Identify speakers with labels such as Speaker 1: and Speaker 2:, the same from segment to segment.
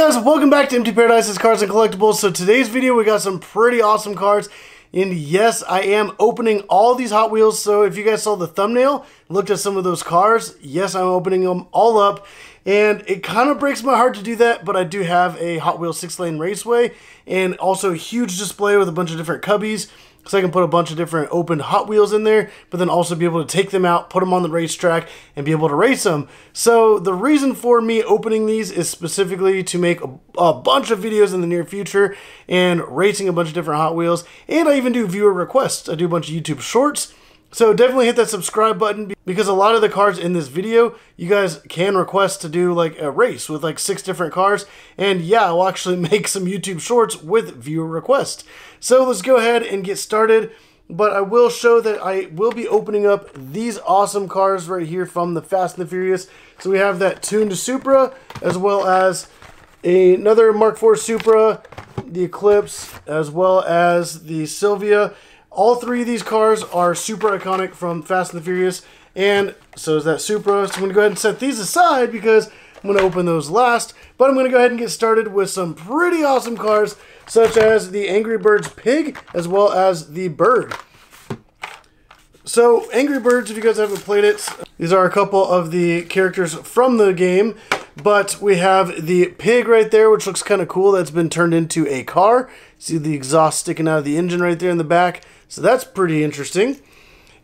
Speaker 1: guys, welcome back to Empty Paradise's Cars and Collectibles. So today's video we got some pretty awesome cars, and yes, I am opening all these Hot Wheels. So if you guys saw the thumbnail, looked at some of those cars, yes, I'm opening them all up, and it kind of breaks my heart to do that, but I do have a Hot Wheels 6-lane raceway and also a huge display with a bunch of different cubbies. So I can put a bunch of different open Hot Wheels in there, but then also be able to take them out, put them on the racetrack, and be able to race them. So the reason for me opening these is specifically to make a bunch of videos in the near future and racing a bunch of different Hot Wheels. And I even do viewer requests. I do a bunch of YouTube shorts. So definitely hit that subscribe button, because a lot of the cars in this video, you guys can request to do like a race with like 6 different cars. And yeah, I'll actually make some YouTube shorts with viewer requests. So let's go ahead and get started. But I will show that I will be opening up these awesome cars right here from the Fast and the Furious. So we have that tuned Supra, as well as another Mark IV Supra, the Eclipse, as well as the Silvia. All 3 of these cars are super iconic from Fast and the Furious, and so is that Supra. So I'm going to go ahead and set these aside because I'm going to open those last. But I'm going to go ahead and get started with some pretty awesome cars, such as the Angry Birds Pig, as well as the Bird. So Angry Birds, if you guys haven't played it, these are a couple of the characters from the game. But we have the pig right there, which looks kind of cool. That's been turned into a car. See the exhaust sticking out of the engine right there in the back. So that's pretty interesting.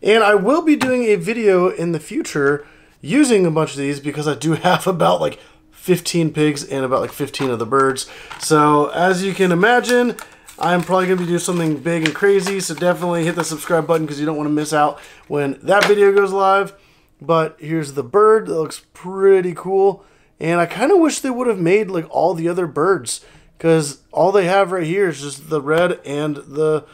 Speaker 1: And I will be doing a video in the future using a bunch of these, because I do have about like 15 pigs and about like 15 of the birds. So as you can imagine, I'm probably going to be doing something big and crazy. So definitely hit the subscribe button, because you don't want to miss out when that video goes live. But here's the bird. That looks pretty cool. And I kind of wish they would have made like all the other birds, because all they have right here is just the red and the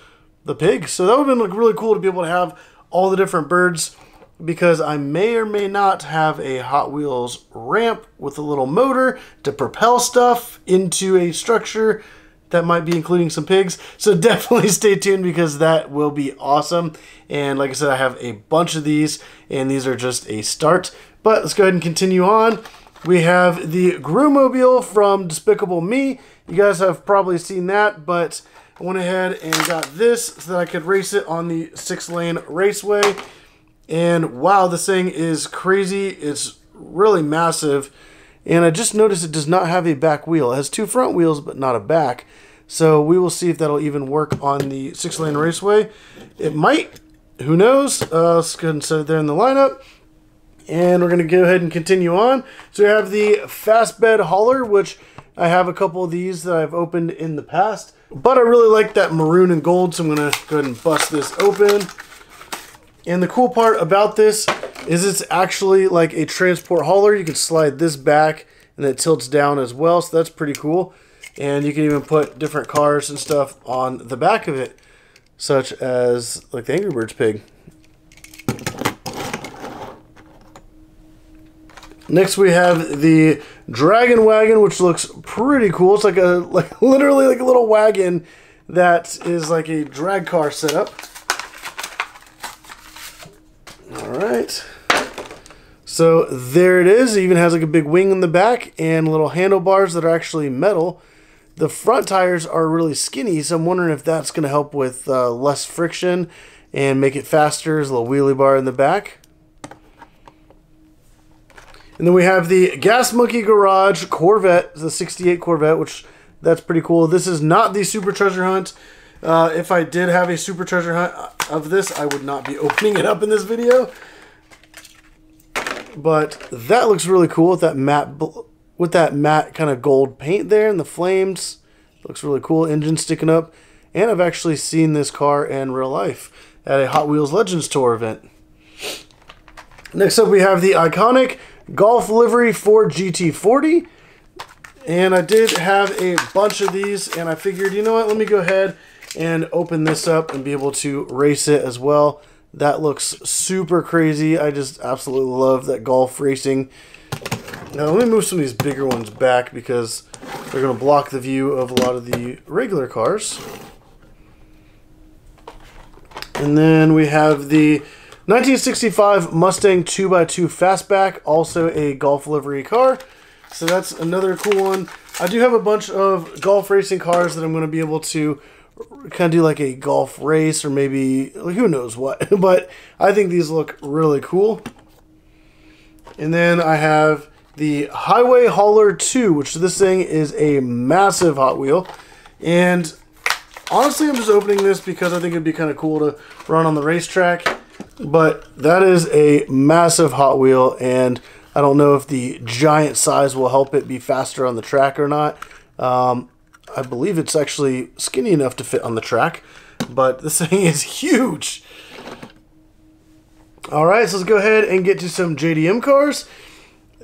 Speaker 1: pig. So that would have been like really cool to be able to have all the different birds, because I may or may not have a Hot Wheels ramp with a little motor to propel stuff into a structure that might be including some pigs. So definitely stay tuned, because that will be awesome. And like I said, I have a bunch of these, and these are just a start. But let's go ahead and continue on. We have the Groomobile from Despicable Me. You guys have probably seen that, but I went ahead and got this so that I could race it on the 6-lane raceway. And wow, this thing is crazy. It's really massive. And I just noticed it does not have a back wheel. It has 2 front wheels, but not a back. So we will see if that'll even work on the 6-lane raceway. It might. Who knows? Let's go ahead and set it there in the lineup. And we're going to go ahead and continue on. So we have the Fastbed Hauler, which I have a couple of these that I've opened in the past. But I really like that maroon and gold, so I'm going to go ahead and bust this open. And the cool part about this is it's actually like a transport hauler. You can slide this back, and it tilts down as well, so that's pretty cool. And you can even put different cars and stuff on the back of it, such as like the Angry Birds Pig. Next we have the Dragon Wagon, which looks pretty cool. It's like literally like a little wagon that is like a drag car setup. Alright. So there it is. It even has like a big wing in the back and little handlebars that are actually metal. The front tires are really skinny, so I'm wondering if that's going to help with less friction and make it faster. There's a little wheelie bar in the back. And then we have the Gas Monkey Garage Corvette, the 68 Corvette, which that's pretty cool. This is not the Super Treasure Hunt. If I did have a Super Treasure Hunt of this, I would not be opening it up in this video. But that looks really cool with that matte kind of gold paint there and the flames. Looks really cool. Engine sticking up. And I've actually seen this car in real life at a Hot Wheels Legends Tour event. Next up we have the iconic Golf Livery Ford GT40. And I did have a bunch of these, and I figured, you know what, let me go ahead and open this up and be able to race it as well. That looks super crazy. I just absolutely love that golf racing. Now let me move some of these bigger ones back, because they're going to block the view of a lot of the regular cars. And then we have the 1965 Mustang 2x2 Fastback, also a golf livery car. So that's another cool one. I do have a bunch of golf racing cars that I'm going to be able to kind of do like a golf race or maybe who knows what. But I think these look really cool. And then I have the Highway Hauler 2, which this thing is a massive Hot Wheel. And honestly, I'm just opening this because I think it'd be kind of cool to run on the racetrack. But that is a massive Hot Wheel, and I don't know if the giant size will help it be faster on the track or not. I believe it's actually skinny enough to fit on the track, but this thing is huge. Alright, so let's go ahead and get to some JDM cars.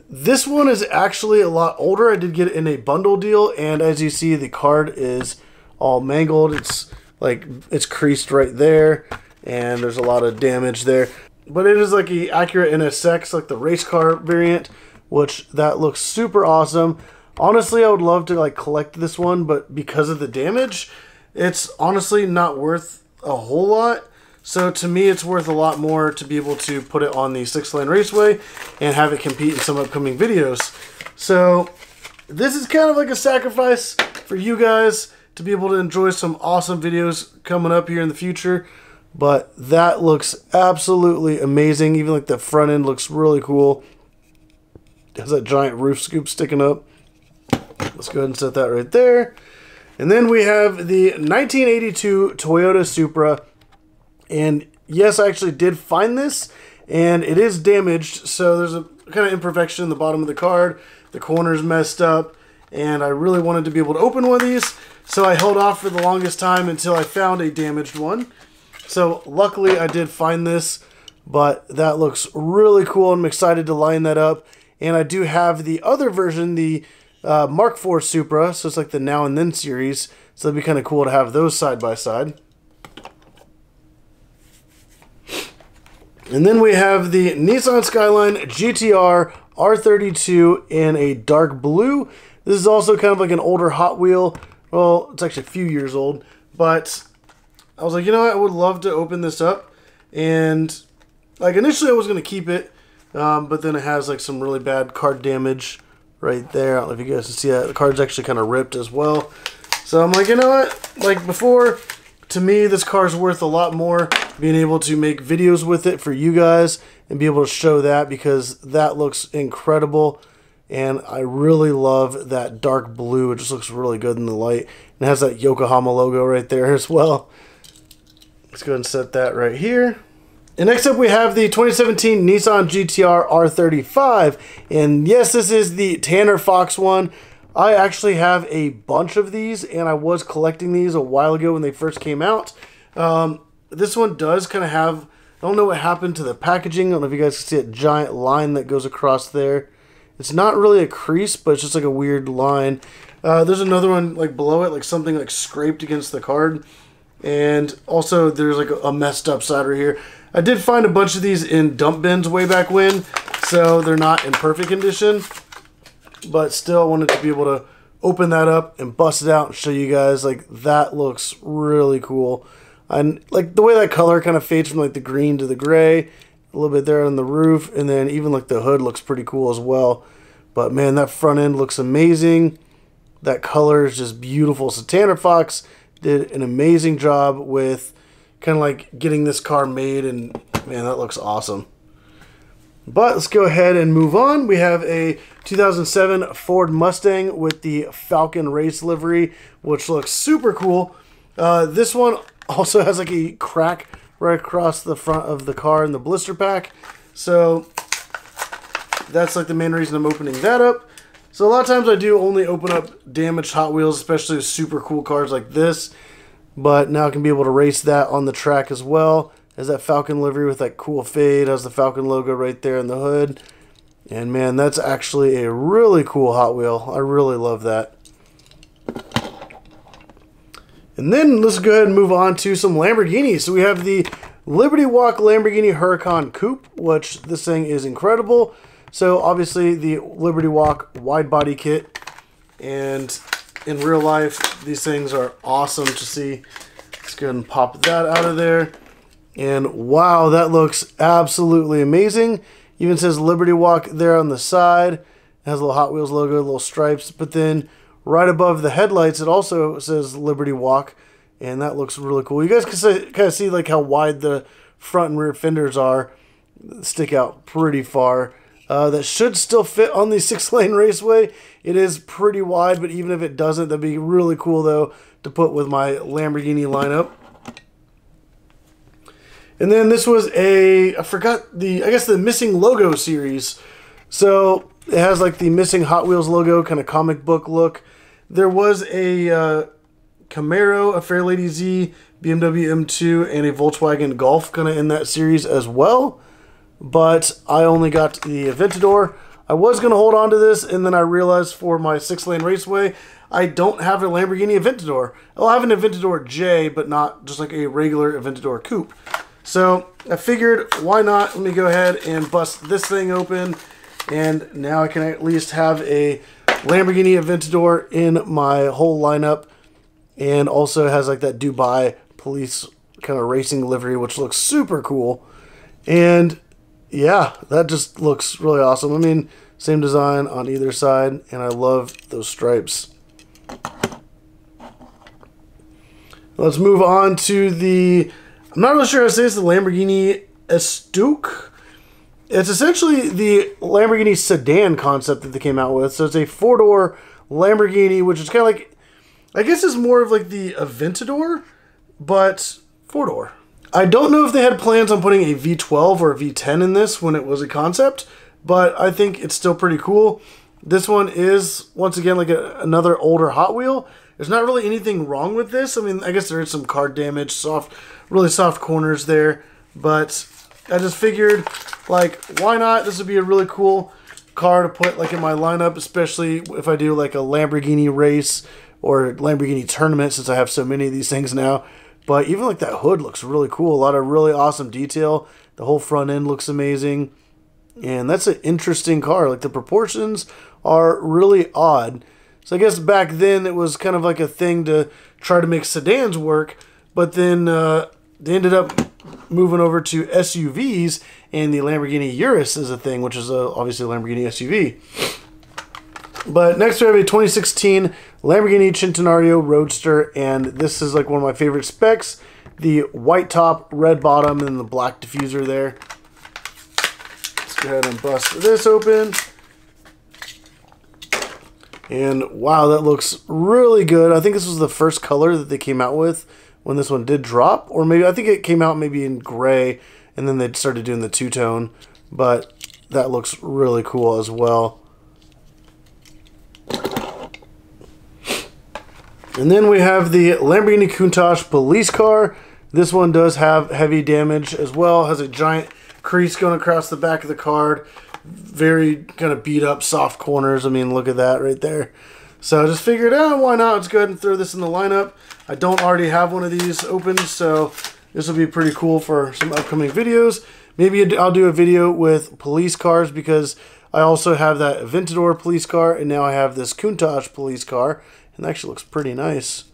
Speaker 1: This one is actually a lot older. I did get it in a bundle deal, and as you see, the card is all mangled. It's creased right there, and there's a lot of damage there. But it is like the Acura NSX, like the race car variant, which that looks super awesome. Honestly, I would love to like collect this one, but because of the damage, it's honestly not worth a whole lot. So to me, it's worth a lot more to be able to put it on the 6-lane raceway and have it compete in some upcoming videos. So this is kind of like a sacrifice for you guys to be able to enjoy some awesome videos coming up here in the future. But that looks absolutely amazing. Even like the front end looks really cool. It has that giant roof scoop sticking up. Let's go ahead and set that right there. And then we have the 1982 Toyota Supra. And yes, I actually did find this, and it is damaged. So there's a kind of imperfection in the bottom of the card. The corner's messed up, and I really wanted to be able to open one of these. So I held off for the longest time until I found a damaged one. So luckily I did find this, but that looks really cool. I'm excited to line that up. And I do have the other version, the Mark IV Supra. So it's like the Now and Then series. So it'd be kind of cool to have those side by side. And then we have the Nissan Skyline GTR R32 in a dark blue. This is also kind of like an older Hot Wheel. Well, it's actually a few years old, but I was like, you know what? I would love to open this up. And like initially I was going to keep it, but then it has like some really bad card damage right there. I don't know if you guys can see that. The card's actually kind of ripped as well. So I'm like, you know what? Like before, to me, this car is worth a lot more. Being able to make videos with it for you guys and be able to show that, because that looks incredible. And I really love that dark blue. It just looks really good in the light. And it has that Yokohama logo right there as well. Let's go ahead and set that right here. And next up we have the 2017 Nissan GTR R35. And yes, this is the Tanner Fox one. I actually have a bunch of these, and I was collecting these a while ago when they first came out. This one does kind of have, I don't know what happened to the packaging. I don't know if you guys can see a giant line that goes across there. It's not really a crease, but it's just like a weird line. There's another one like below it, like something like scraped against the card. And also there's like a messed up side right here. I did find a bunch of these in dump bins way back when, so they're not in perfect condition. But still, I wanted to be able to open that up and bust it out and show you guys. Like, that looks really cool. And like the way that color kind of fades from like the green to the gray, a little bit there on the roof, and then even like the hood looks pretty cool as well. But man, that front end looks amazing. That color is just beautiful. So Tanner Fox did an amazing job with kind of like getting this car made, and man, that looks awesome. But let's go ahead and move on. We have a 2007 Ford Mustang with the Falcon race livery, which looks super cool. This one also has like a crack right across the front of the car in the blister pack. So that's like the main reason I'm opening that up. So a lot of times I do only open up damaged Hot Wheels, especially with super cool cars like this. But now I can be able to race that on the track as well. Has that Falcon livery with that cool fade. Has the Falcon logo right there in the hood. And man, that's actually a really cool Hot Wheel. I really love that. And then let's go ahead and move on to some Lamborghinis. So we have the Liberty Walk Lamborghini Huracan Coupe, which this thing is incredible. So obviously the Liberty Walk wide body kit. And in real life, these things are awesome to see. Let's go ahead and pop that out of there. And wow, that looks absolutely amazing. Even says Liberty Walk there on the side. It has a little Hot Wheels logo, little stripes, but then right above the headlights, it also says Liberty Walk, and that looks really cool. You guys can kind of see like how wide the front and rear fenders are, stick out pretty far. That should still fit on the 6-lane raceway. It is pretty wide, but even if it doesn't, that'd be really cool though to put with my Lamborghini lineup. And then this was I forgot I guess the Missing Logo series. So it has like the Missing Hot Wheels logo, kind of comic book look. There was a Camaro, a Fairlady Z, BMW M2, and a Volkswagen Golf kind of in that series as well. But I only got the Aventador. I was going to hold on to this, and then I realized for my 6-lane raceway, I don't have a Lamborghini Aventador. I'll have an Aventador J, but not just like a regular Aventador Coupe. So I figured, why not? Let me go ahead and bust this thing open, and now I can at least have a Lamborghini Aventador in my whole lineup, and also has like that Dubai police kind of racing livery, which looks super cool. And yeah, that just looks really awesome. I mean, same design on either side, and I love those stripes. Let's move on to the, I'm not really sure how to say this, the Lamborghini Estuque. It's essentially the Lamborghini sedan concept that they came out with. So it's a 4-door Lamborghini, which is kind of like, I guess it's more of like the Aventador, but 4-door. I don't know if they had plans on putting a V12 or a V10 in this when it was a concept, but I think it's still pretty cool. This one is, once again, like another older Hot Wheel. There's not really anything wrong with this. I mean, I guess there is some card damage, really soft corners there, but I just figured, like, why not? This would be a really cool car to put like in my lineup, especially if I do like a Lamborghini race or Lamborghini tournament, since I have so many of these things now. But even like that hood looks really cool. A lot of really awesome detail. The whole front end looks amazing. And that's an interesting car. Like the proportions are really odd. So I guess back then it was kind of like a thing to try to make sedans work. But then they ended up moving over to SUVs, and the Lamborghini Urus is a thing, which is obviously a Lamborghini SUV. But next we have a 2016 Lamborghini Centenario Roadster, and this is like one of my favorite specs. The white top, red bottom, and the black diffuser there. Let's go ahead and bust this open. And wow, that looks really good. I think this was the first color that they came out with when this one did drop. Or maybe, I think it came out maybe in gray, and then they started doing the two-tone. But that looks really cool as well. And then we have the Lamborghini Countach police car. This one does have heavy damage as well. Has a giant crease going across the back of the card. Very kind of beat up, soft corners. I mean, look at that right there. So I just figured, why not? Let's go ahead and throw this in the lineup. I don't already have one of these open, so this will be pretty cool for some upcoming videos. Maybe I'll do a video with police cars, because I also have that Aventador police car, and now I have this Countach police car. And that actually looks pretty nice.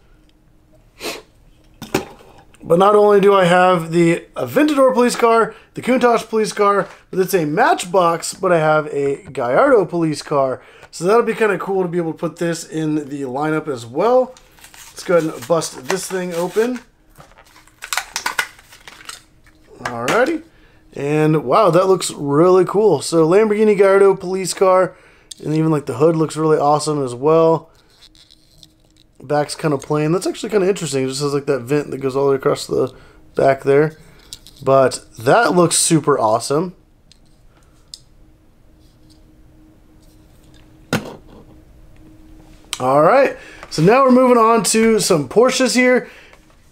Speaker 1: But not only do I have the Aventador police car, the Countach police car, but it's a Matchbox, but I have a Gallardo police car. So that'll be kind of cool to be able to put this in the lineup as well. Let's go ahead and bust this thing open. Alrighty. And wow, that looks really cool. So Lamborghini Gallardo police car, and even like the hood looks really awesome as well. Back's kind of plain. That's actually kind of interesting. It just has like that vent that goes all the way across the back there. But that looks super awesome. Alright, so now we're moving on to some Porsches here.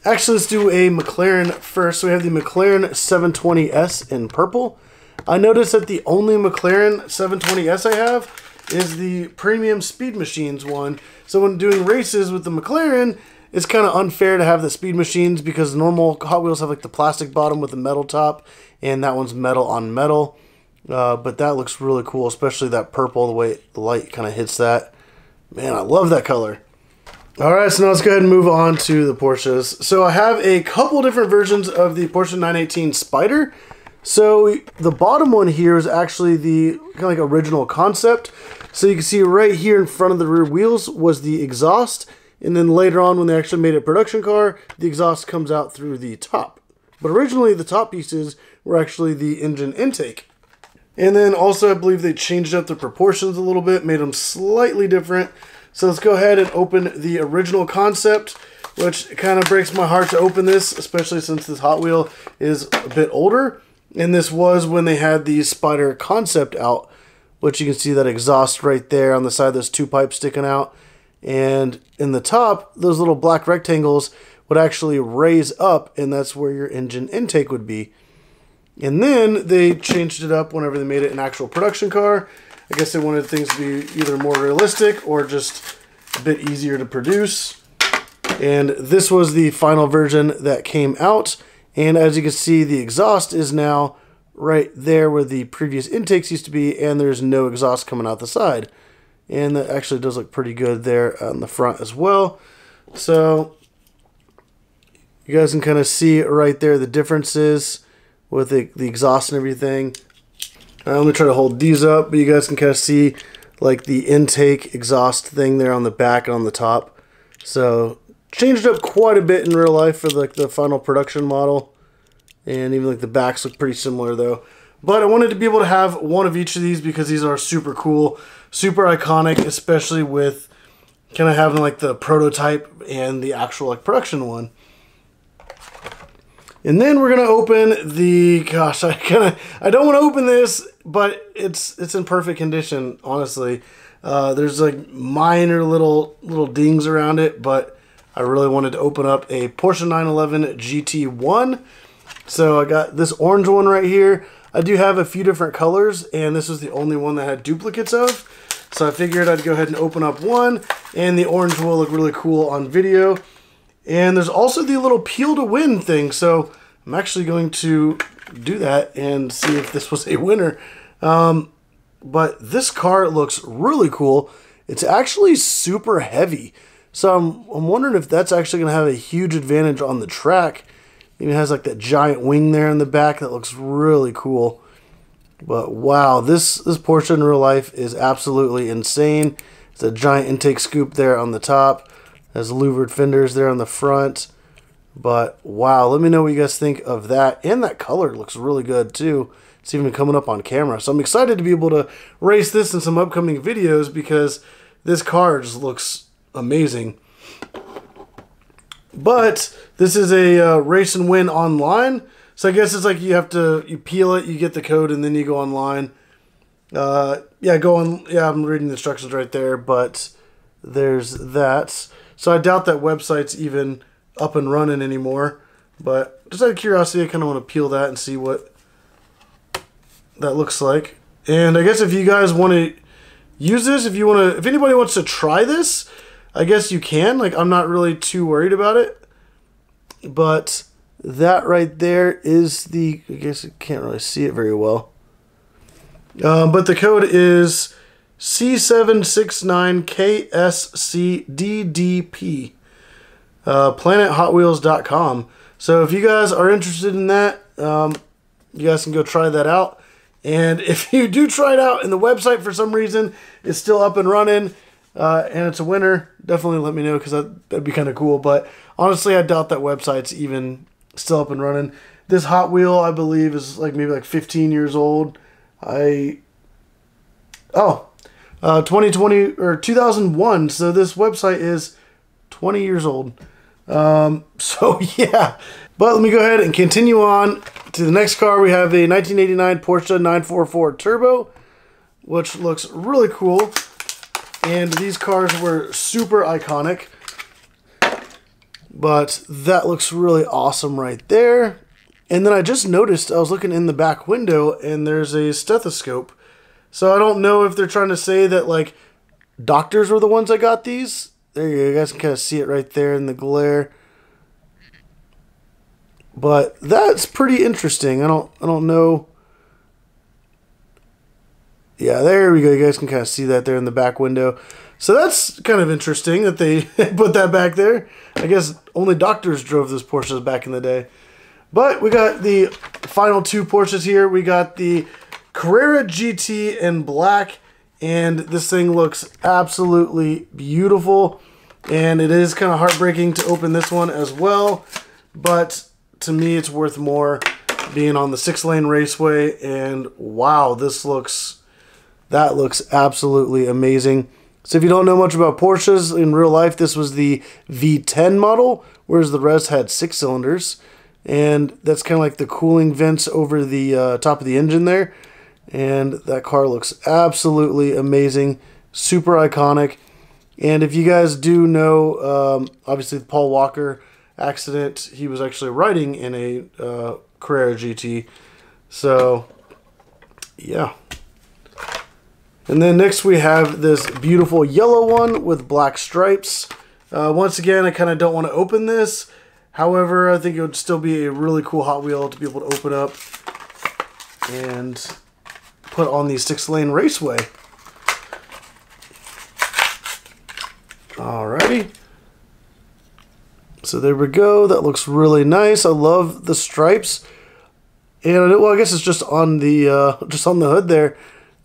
Speaker 1: Actually, let's do a McLaren first. So we have the McLaren 720S in purple. I noticed that the only McLaren 720S I have is the Premium Speed Machines one. So when doing races with the McLaren, it's kind of unfair to have the Speed Machines, because normal Hot Wheels have like the plastic bottom with the metal top, and that one's metal on metal. But that looks really cool, especially that purple, the way the light kind of hits that. Man, I love that color. Alright, so now let's go ahead and move on to the Porsches. So I have a couple different versions of the Porsche 918 Spyder. So the bottom one here is actually the kind of like original concept. So you can see right here in front of the rear wheels was the exhaust, and then later on when they actually made a production car, the exhaust comes out through the top. But originally the top pieces were actually the engine intake. And then also I believe they changed up the proportions a little bit, made them slightly different. So let's go ahead and open the original concept, which kind of breaks my heart to open this, especially since this Hot Wheel is a bit older. And this was when they had the Spider concept out, which you can see that exhaust right there on the side, those two pipes sticking out. And in the top, those little black rectangles would actually raise up, and that's where your engine intake would be. And then they changed it up whenever they made it an actual production car. I guess they wanted things to be either more realistic or just a bit easier to produce. And this was the final version that came out. And as you can see, the exhaust is now right there where the previous intakes used to be, and there's no exhaust coming out the side. And that actually does look pretty good there on the front as well. So you guys can kind of see right there the differences with the exhaust and everything. All right, let me try to hold these up, but you guys can kind of see like the intake exhaust thing there on the back and on the top. So changed up quite a bit in real life for like the final production model. And even like the backs look pretty similar though. But I wanted to be able to have one of each of these because these are super cool, super iconic, especially with kind of having like the prototype and the actual like production one. And then we're gonna open the, gosh, I don't want to open this, but it's in perfect condition, honestly. There's like minor little dings around it, but I really wanted to open up a Porsche 911 GT1. So I got this orange one right here. I do have a few different colors, and this was the only one that had duplicates of. So I figured I'd go ahead and open up one, and the orange will look really cool on video. And there's also the little peel to win thing, so I'm actually going to do that and see if this was a winner. But this car looks really cool. It's actually super heavy. So I'm wondering if that's actually going to have a huge advantage on the track. It has like that giant wing there in the back that looks really cool. But wow, this Porsche in real life is absolutely insane. It's a giant intake scoop there on the top. Has louvered fenders there on the front. But wow, let me know what you guys think of that. And that color looks really good too. It's even coming up on camera. So I'm excited to be able to race this in some upcoming videos because this car just looks amazing. But this is a race and win online. So I guess it's like you peel it, you get the code, and then you go online. Yeah, I'm reading the instructions right there, but there's that. So I doubt that website's even up and running anymore. But just out of curiosity, I kind of want to peel that and see what that looks like. And I guess if you guys want to use this, if anybody wants to try this, I guess you can. Like, I'm not really too worried about it. But that right there is I guess you can't really see it very well. But the code is C769KSCDDP. PlanetHotWheels.com. So if you guys are interested in that, you guys can go try that out. And if you do try it out and the website for some reason is still up and running, and it's a winner, definitely let me know because that'd be kind of cool. But honestly, I doubt that website's even still up and running. This Hot Wheel, I believe, is like maybe like 15 years old. 2020 or 2001. So this website is 20 years old. So yeah. But let me go ahead and continue on to the next car. We have a 1989 Porsche 944 Turbo, which looks really cool. And these cars were super iconic. But that looks really awesome right there. And then I just noticed, I was looking in the back window and there's a stethoscope. So I don't know if they're trying to say that like doctors were the ones that got these. There you go, you guys can kind of see it right there in the glare. But that's pretty interesting. I don't know. Yeah, there we go. You guys can kind of see that there in the back window. So that's kind of interesting that they put that back there. I guess only doctors drove those Porsches back in the day. But we got the final two Porsches here. We got the Carrera GT in black and this thing looks absolutely beautiful. And it is kind of heartbreaking to open this one as well, but to me it's worth more being on the 6-lane raceway. And wow, that looks absolutely amazing. So if you don't know much about Porsches in real life, this was the V10 model, whereas the rest had 6 cylinders. And that's kind of like the cooling vents over the top of the engine there. And that car looks absolutely amazing, super iconic. And if you guys do know, obviously the Paul Walker accident, he was actually riding in a Carrera GT. So, yeah. And then next we have this beautiful yellow one with black stripes. Once again, I kind of don't want to open this. However, I think it would still be a really cool Hot Wheel to be able to open up and put on the 6-lane raceway. Alrighty. So there we go. That looks really nice. I love the stripes. And well, I guess it's just on the hood there.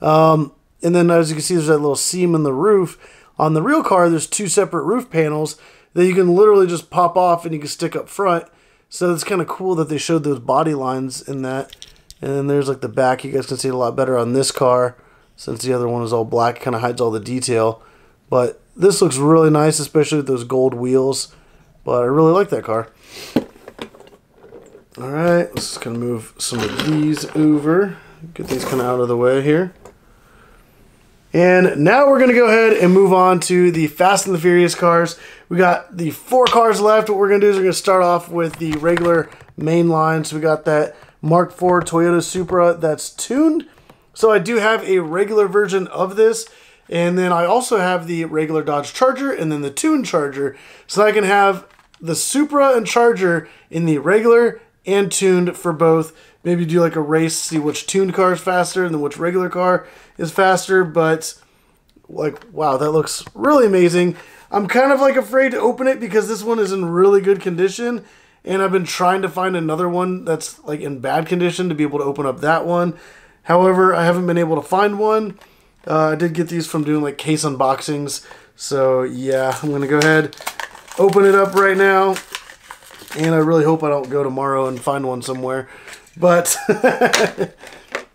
Speaker 1: And then as you can see, there's that little seam in the roof. On the real car, there's 2 separate roof panels that you can literally just pop off and you can stick up front. So it's kind of cool that they showed those body lines in that. And then there's like the back. You guys can see it a lot better on this car since the other one is all black. It kind of hides all the detail. But this looks really nice, especially with those gold wheels. But I really like that car. Alright, let's just kind of move some of these over. Get these kind of out of the way here. And now we're going to go ahead and move on to the Fast and the Furious cars. We got the 4 cars left. What we're going to do is we're going to start off with the regular main line. So we got that Mark IV Toyota Supra that's tuned. So I do have a regular version of this. And then I also have the regular Dodge Charger and then the tuned Charger. So I can have the Supra and Charger in the regular and tuned for both. Maybe do like a race, see which tuned car is faster and then which regular car is faster. But like, wow, that looks really amazing. I'm kind of like afraid to open it because this one is in really good condition. And I've been trying to find another one that's like in bad condition to be able to open up that one. However, I haven't been able to find one. I did get these from doing like case unboxings. So yeah, I'm going to go ahead, open it up right now. And I really hope I don't go tomorrow and find one somewhere. But that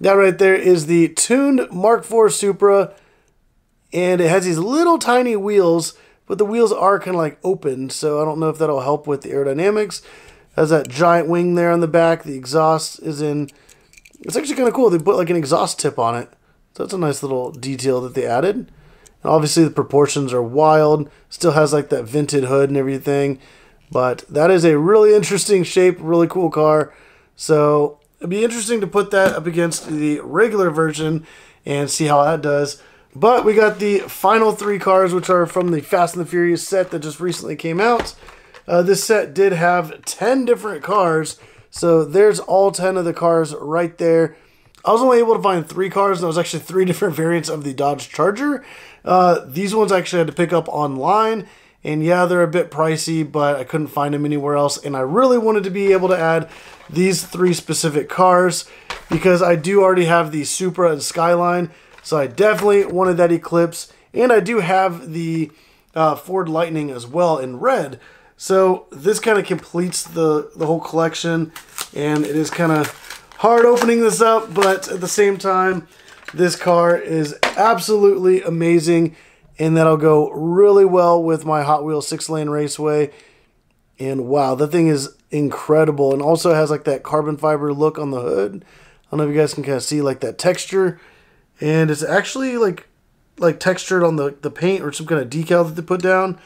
Speaker 1: right there is the tuned Mark IV Supra. And it has these little tiny wheels, but the wheels are kind of like open. So I don't know if that'll help with the aerodynamics. It has that giant wing there on the back. The exhaust is in. It's actually kind of cool. They put like an exhaust tip on it. So that's a nice little detail that they added. And obviously the proportions are wild. Still has like that vented hood and everything. But that is a really interesting shape, really cool car. So it'd be interesting to put that up against the regular version and see how that does. But we got the final 3 cars, which are from the Fast and the Furious set that just recently came out. This set did have 10 different cars. So there's all 10 of the cars right there. I was only able to find 3 cars, and it was actually 3 different variants of the Dodge Charger. These ones I actually had to pick up online. And yeah, they're a bit pricey, but I couldn't find them anywhere else. And I really wanted to be able to add these 3 specific cars because I do already have the Supra and Skyline. So I definitely wanted that Eclipse. And I do have the Ford Lightning as well in red. So this kind of completes the whole collection. And it is kind of hard opening this up, but at the same time, this car is absolutely amazing. And that'll go really well with my Hot Wheels 6-lane raceway. And wow, that thing is incredible. And also has like that carbon fiber look on the hood. I don't know if you guys can kind of see like that texture. And it's actually like textured on the paint or some kind of decal that they put down.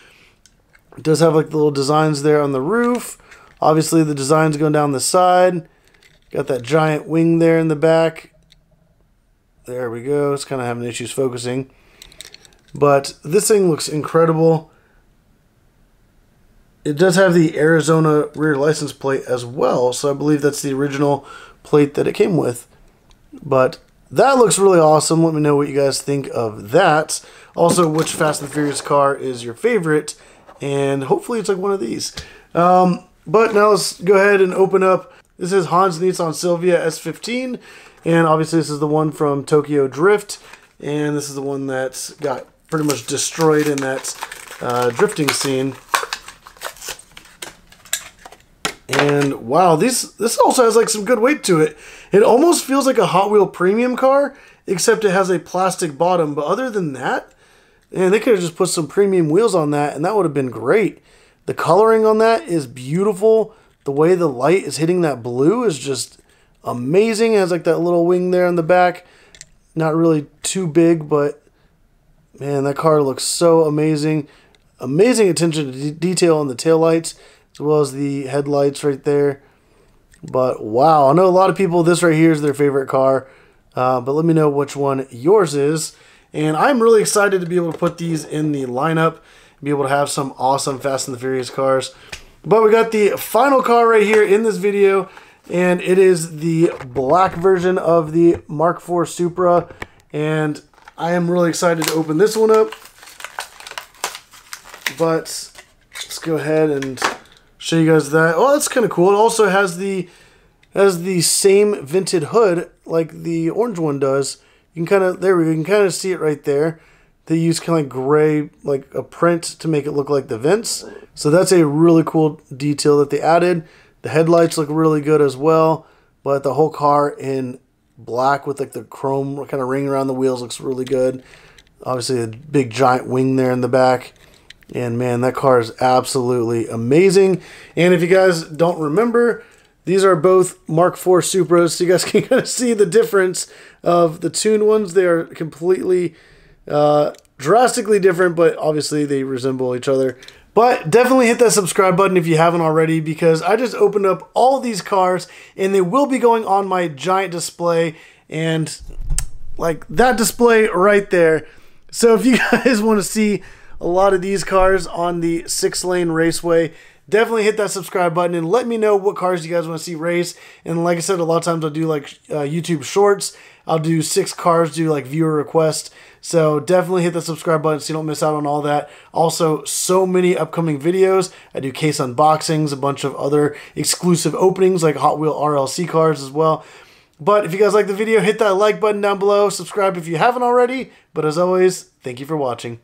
Speaker 1: It does have like the little designs there on the roof. Obviously the designs going down the side. Got that giant wing there in the back. There we go. It's kind of having issues focusing. But this thing looks incredible. It does have the Arizona rear license plate as well. So I believe that's the original plate that it came with. But that looks really awesome. Let me know what you guys think of that. Also, which Fast and Furious car is your favorite. And hopefully it's like one of these. But now let's go ahead and open up. This is Hans Nissan Silvia S15. And obviously this is the one from Tokyo Drift. And this is the one that got pretty much destroyed in that drifting scene. And wow, this also has like some good weight to it. It almost feels like a Hot Wheel premium car, except it has a plastic bottom. But other than that, man, they could have just put some premium wheels on that, and that would have been great. The coloring on that is beautiful. The way the light is hitting that blue is just amazing. It has like that little wing there in the back. Not really too big, but man, that car looks so amazing. Amazing attention to detail on the taillights, as well as the headlights right there. But wow, I know a lot of people, this right here is their favorite car. But let me know which one yours is. And I'm really excited to be able to put these in the lineup, be able to have some awesome Fast and the Furious cars. But we got the final car right here in this video, and it is the black version of the Mark IV Supra. And I am really excited to open this one up. But let's go ahead and show you guys that. Oh, that's kind of cool. It also has the same vented hood like the orange one does. You can kind of, there we go, you can kind of see it right there. They use kind of like gray, like a print to make it look like the vents. So that's a really cool detail that they added. The headlights look really good as well, but the whole car in black with like the chrome kind of ring around the wheels looks really good. Obviously a big giant wing there in the back. And man, that car is absolutely amazing. And if you guys don't remember, these are both Mark IV Supras, so you guys can kind of see the difference of the tuned ones. They are completely, drastically different, but obviously they resemble each other. But definitely hit that subscribe button if you haven't already, because I just opened up all these cars, and they will be going on my giant display, and like that display right there. So if you guys want to see a lot of these cars on the 6-lane raceway, definitely hit that subscribe button and let me know what cars you guys want to see race. And like I said, a lot of times I'll do like YouTube shorts. I'll do 6 cars, do like viewer request. So definitely hit the subscribe button so you don't miss out on all that. Also, so many upcoming videos. I do case unboxings, a bunch of other exclusive openings like Hot Wheel RLC cars as well. But if you guys like the video, hit that like button down below. Subscribe if you haven't already. But as always, thank you for watching.